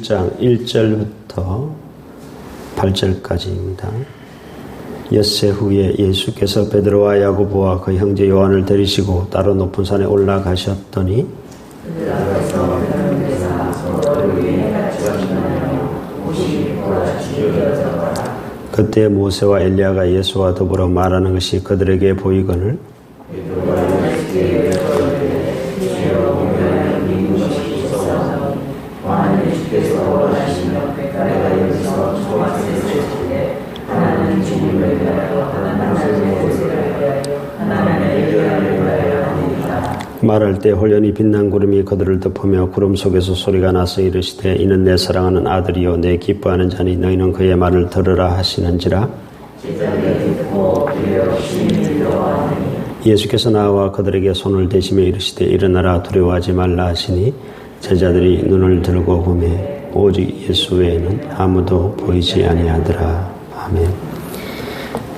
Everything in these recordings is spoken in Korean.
11장 1절부터 8절까지입니다. 엿새 후에 예수께서 베드로와 야고보와 그 형제 요한을 데리시고 따로 높은 산에 올라가셨더니 그때 모세와 엘리야가 예수와 더불어 말하는 것이 그들에게 보이거늘 말할 때 홀연히 빛난 구름이 그들을 덮으며 구름 속에서 소리가 나서 이르시되 이는 내 사랑하는 아들이요 내 기뻐하는 자니 너희는 그의 말을 들으라 하시는지라. 예수께서 나와 그들에게 손을 대시며 이르시되 일어나라 두려워하지 말라 하시니 제자들이 눈을 들고 보매 오직 예수 외에는 아무도 보이지 아니하더라. 아멘.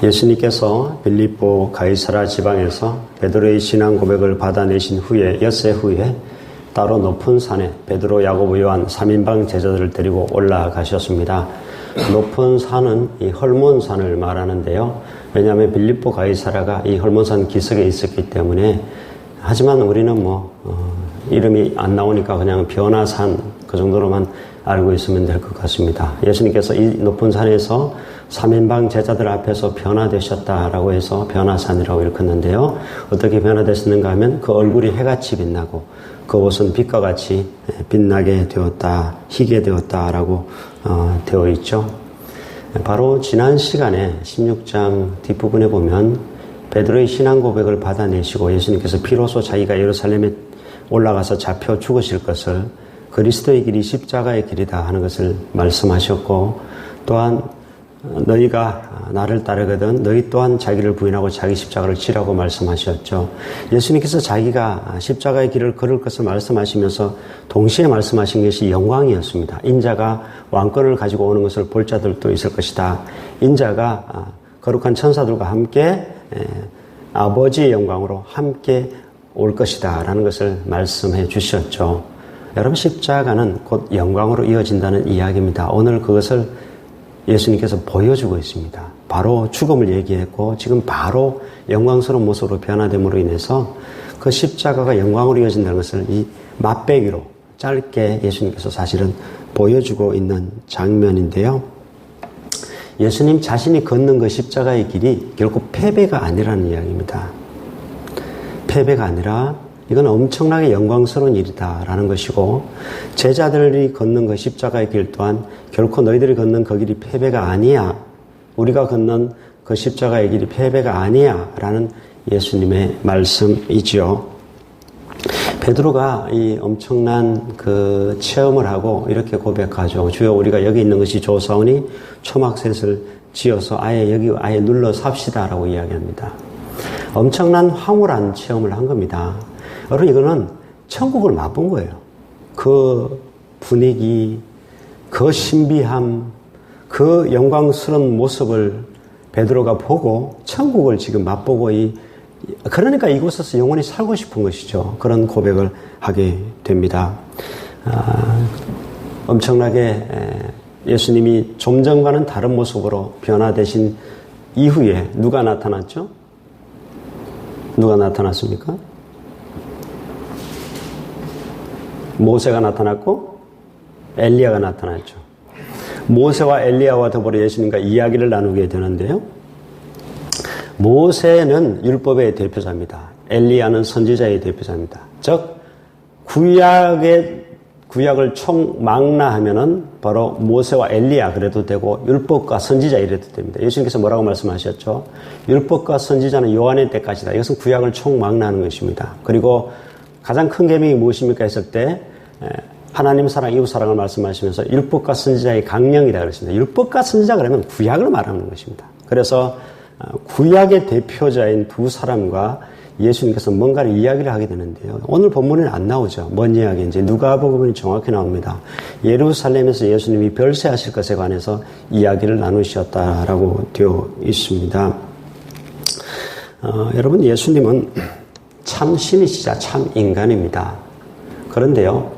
예수님께서 빌립보 가이사라 지방에서 베드로의 신앙 고백을 받아내신 후에 엿새 후에 따로 높은 산에 베드로, 야고보, 요한 3인방 제자들을 데리고 올라가셨습니다. 높은 산은 이 헐몬산을 말하는데요. 왜냐하면 빌립보 가이사라가 이 헐몬산 기슭에 있었기 때문에. 하지만 우리는 이름이 안 나오니까 그냥 변화산 그 정도로만 알고 있으면 될 것 같습니다. 예수님께서 이 높은 산에서 3인방 제자들 앞에서 변화되셨다라고 해서 변화산이라고 일컫는데요. 어떻게 변화되셨는가 하면 그 얼굴이 해같이 빛나고 그 옷은 빛과 같이 빛나게 되었다, 희게 되었다라고 되어 있죠. 바로 지난 시간에 16장 뒷부분에 보면 베드로의 신앙 고백을 받아내시고 예수님께서 비로소 자기가 예루살렘에 올라가서 잡혀 죽으실 것을 그리스도의 길이 십자가의 길이다 하는 것을 말씀하셨고, 또한 너희가 나를 따르거든 너희 또한 자기를 부인하고 자기 십자가를 지라고 말씀하셨죠. 예수님께서 자기가 십자가의 길을 걸을 것을 말씀하시면서 동시에 말씀하신 것이 영광이었습니다. 인자가 왕권을 가지고 오는 것을 볼 자들도 있을 것이다. 인자가 거룩한 천사들과 함께 아버지의 영광으로 함께 올 것이다 라는 것을 말씀해 주셨죠. 여러분, 십자가는 곧 영광으로 이어진다는 이야기입니다. 오늘 그것을 예수님께서 보여주고 있습니다. 바로 죽음을 얘기했고 지금 바로 영광스러운 모습으로 변화됨으로 인해서 그 십자가가 영광으로 이어진다는 것을 이 맛배기로 짧게 예수님께서 사실은 보여주고 있는 장면인데요. 예수님 자신이 걷는 그 십자가의 길이 결국 패배가 아니라는 이야기입니다. 패배가 아니라 이건 엄청나게 영광스러운 일이다라는 것이고, 제자들이 걷는 그 십자가의 길 또한 결코 너희들이 걷는 그 길이 패배가 아니야, 우리가 걷는 그 십자가의 길이 패배가 아니야 라는 예수님의 말씀이지요. 베드로가 이 엄청난 그 체험을 하고 이렇게 고백하죠. 주여, 우리가 여기 있는 것이 좋사오니 초막셋을 지어서 여기 눌러 삽시다 라고 이야기합니다. 엄청난 황홀한 체험을 한 겁니다. 여러분, 이거는 천국을 맛본 거예요. 그 분위기, 그 신비함, 그 영광스러운 모습을 베드로가 보고 천국을 지금 맛보고 그러니까 이곳에서 영원히 살고 싶은 것이죠. 그런 고백을 하게 됩니다. 엄청나게 예수님이 좀 전과는 다른 모습으로 변화되신 이후에 누가 나타났죠? 누가 나타났습니까? 모세가 나타났고 엘리야가 나타났죠. 모세와 엘리야와 더불어 예수님과 이야기를 나누게 되는데요. 모세는 율법의 대표자입니다. 엘리야는 선지자의 대표자입니다. 즉 구약을 총망라하면은 바로 모세와 엘리야 그래도 되고 율법과 선지자 이래도 됩니다. 예수님께서 뭐라고 말씀하셨죠? 율법과 선지자는 요한의 때까지다. 이것은 구약을 총망라하는 것입니다. 그리고 가장 큰 계명이 무엇입니까 했을 때 하나님 사랑, 이웃 사랑을 말씀하시면서 율법과 선지자의 강령이다 그랬습니다. 율법과 선지자 그러면 구약을 말하는 것입니다. 그래서 구약의 대표자인 두 사람과 예수님께서 뭔가를 이야기를 하게 되는데요. 오늘 본문에는 안 나오죠. 뭔 이야기인지. 누가복음이 정확히 나옵니다. 예루살렘에서 예수님이 별세하실 것에 관해서 이야기를 나누셨다라고 되어 있습니다. 여러분, 예수님은 참 신이시자 참 인간입니다. 그런데요,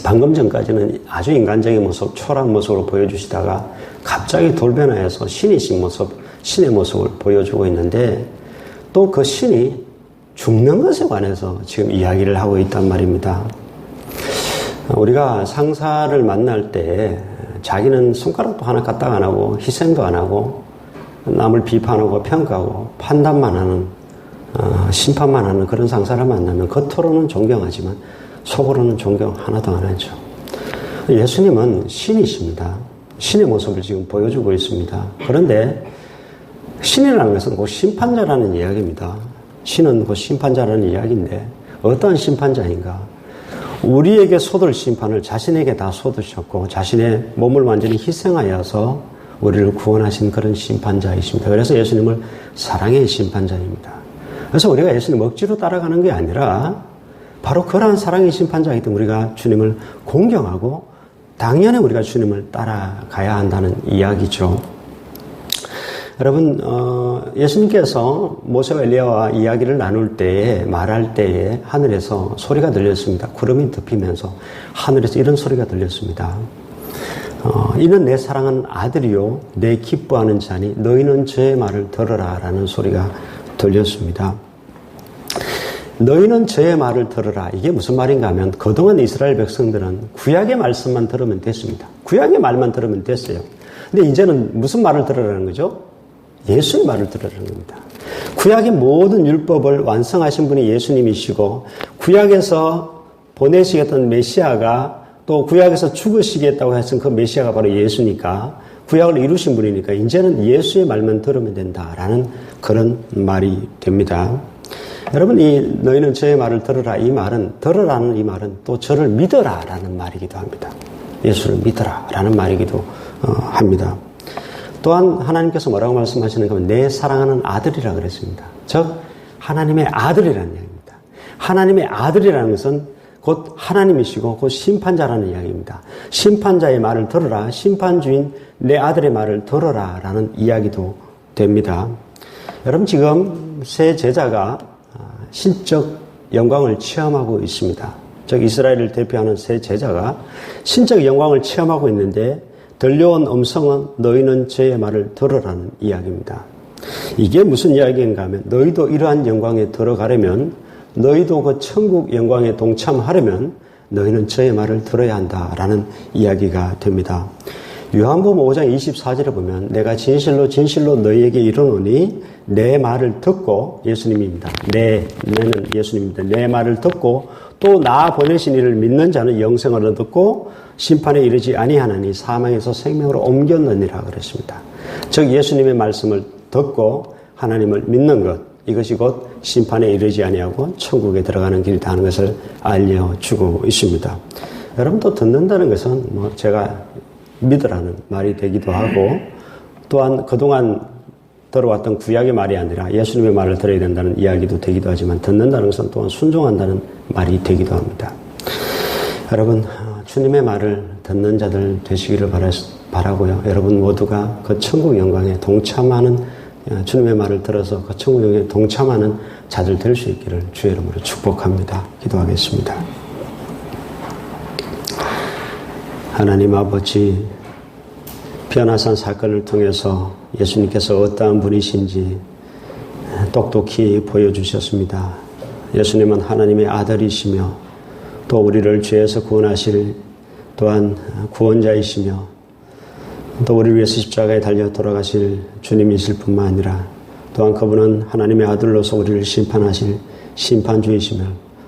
방금 전까지는 아주 인간적인 모습, 초라한 모습으로 보여주시다가 갑자기 돌변화해서 신이신 모습, 신의 모습을 보여주고 있는데 또 그 신이 죽는 것에 관해서 지금 이야기를 하고 있단 말입니다. 우리가 상사를 만날 때 자기는 손가락도 하나 까딱 안 하고 희생도 안 하고 남을 비판하고 평가하고 판단만 하는 심판만 하는 그런 상사를 만나면 겉으로는 존경하지만 속으로는 존경 하나도 안 하죠. 예수님은 신이십니다. 신의 모습을 지금 보여주고 있습니다. 그런데 신이라는 것은 곧 심판자라는 이야기입니다. 신은 곧 심판자라는 이야기인데 어떠한 심판자인가? 우리에게 쏟을 심판을 자신에게 다 쏟으셨고 자신의 몸을 완전히 희생하여서 우리를 구원하신 그런 심판자이십니다. 그래서 예수님을 사랑의 심판자입니다. 그래서 우리가 예수님 억지로 따라가는 게 아니라 바로 그러한 사랑의 심판자이기 때문에 우리가 주님을 공경하고 당연히 우리가 주님을 따라가야 한다는 이야기죠. 여러분, 예수님께서 모세와 엘리야와 이야기를 나눌 때에, 말할 때에 하늘에서 소리가 들렸습니다. 구름이 덮이면서 하늘에서 이런 소리가 들렸습니다. 이는 내 사랑하는 아들이요 내 기뻐하는 자니 너희는 저의 말을 들으라 라는 소리가 들렸습니다. 너희는 저의 말을 들으라. 이게 무슨 말인가 하면 그동안 이스라엘 백성들은 구약의 말씀만 들으면 됐습니다. 구약의 말만 들으면 됐어요. 근데 이제는 무슨 말을 들으라는 거죠? 예수의 말을 들으라는 겁니다. 구약의 모든 율법을 완성하신 분이 예수님이시고 구약에서 보내시겠던 메시아가 또 구약에서 죽으시겠다고 했던 그 메시아가 바로 예수니까 구약을 이루신 분이니까 이제는 예수의 말만 들으면 된다라는 그런 말이 됩니다. 여러분, 이 너희는 저의 말을 들으라 이 말은 들으라는 이 말은 또 저를 믿어라라는 말이기도 합니다. 예수를 믿어라라는 말이기도 합니다. 또한 하나님께서 뭐라고 말씀하시는가 하면 내 사랑하는 아들이라 그랬습니다. 즉 하나님의 아들이라는 이야기입니다. 하나님의 아들이라는 것은 곧 하나님이시고 곧 심판자라는 이야기입니다. 심판자의 말을 들어라. 심판주인 내 아들의 말을 들어라 라는 이야기도 됩니다. 여러분, 지금 새 제자가 신적 영광을 체험하고 있습니다. 즉 이스라엘을 대표하는 새 제자가 신적 영광을 체험하고 있는데 들려온 음성은 너희는 저의 말을 들으라는 이야기입니다. 이게 무슨 이야기인가 하면 너희도 이러한 영광에 들어가려면 너희도 그 천국 영광에 동참하려면 너희는 저의 말을 들어야 한다라는 이야기가 됩니다. 요한복음 5장 24절에 보면 내가 진실로 진실로 너희에게 이르노니 내 말을 듣고 예수님입니다. 내는 예수님입니다. 내 말을 듣고 또 나 보내신 이를 믿는 자는 영생을 얻었고 심판에 이르지 아니하나니 사망에서 생명으로 옮겼느니라 그랬습니다. 즉 예수님의 말씀을 듣고 하나님을 믿는 것, 이것이 곧 심판에 이르지 아니하고 천국에 들어가는 길이다 하는 것을 알려주고 있습니다. 여러분, 또 듣는다는 것은 제가 믿으라는 말이 되기도 하고 또한 그동안 들어왔던 구약의 말이 아니라 예수님의 말을 들어야 된다는 이야기도 되기도 하지만 듣는다는 것은 또한 순종한다는 말이 되기도 합니다. 여러분, 주님의 말을 듣는 자들 되시기를 바라고요. 여러분 모두가 그 천국 영광에 동참하는 주님의 말을 들어서 그 천국 영광에 동참하는 자들 될 수 있기를 주의 이름으로 축복합니다. 기도하겠습니다. 하나님 아버지, 변화산 사건을 통해서 예수님께서 어떠한 분이신지 똑똑히 보여주셨습니다. 예수님은 하나님의 아들이시며 또 우리를 죄에서 구원하실 또한 구원자이시며 또 우리를 위해서 십자가에 달려 돌아가실 주님이실 뿐만 아니라 또한 그분은 하나님의 아들로서 우리를 심판하실 심판주이시며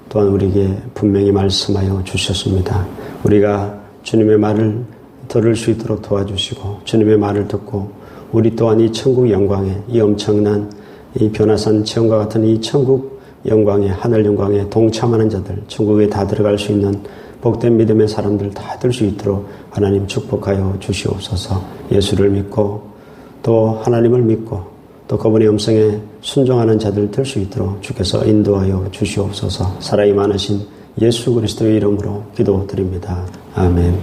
또한 우리에게 분명히 말씀하여 주셨습니다. 우리가 주님의 말을 들을 수 있도록 도와주시고 주님의 말을 듣고 우리 또한 이 천국 영광에 이 엄청난 이 변화산 체험과 같은 이 천국 영광에 하늘 영광에 동참하는 자들 천국에 다 들어갈 수 있는 복된 믿음의 사람들 다 될 수 있도록 하나님 축복하여 주시옵소서. 예수를 믿고 또 하나님을 믿고 또 그분의 음성에 순종하는 자들 될 수 있도록 주께서 인도하여 주시옵소서. 사랑이 많으신 예수 그리스도의 이름으로 기도드립니다. 아멘.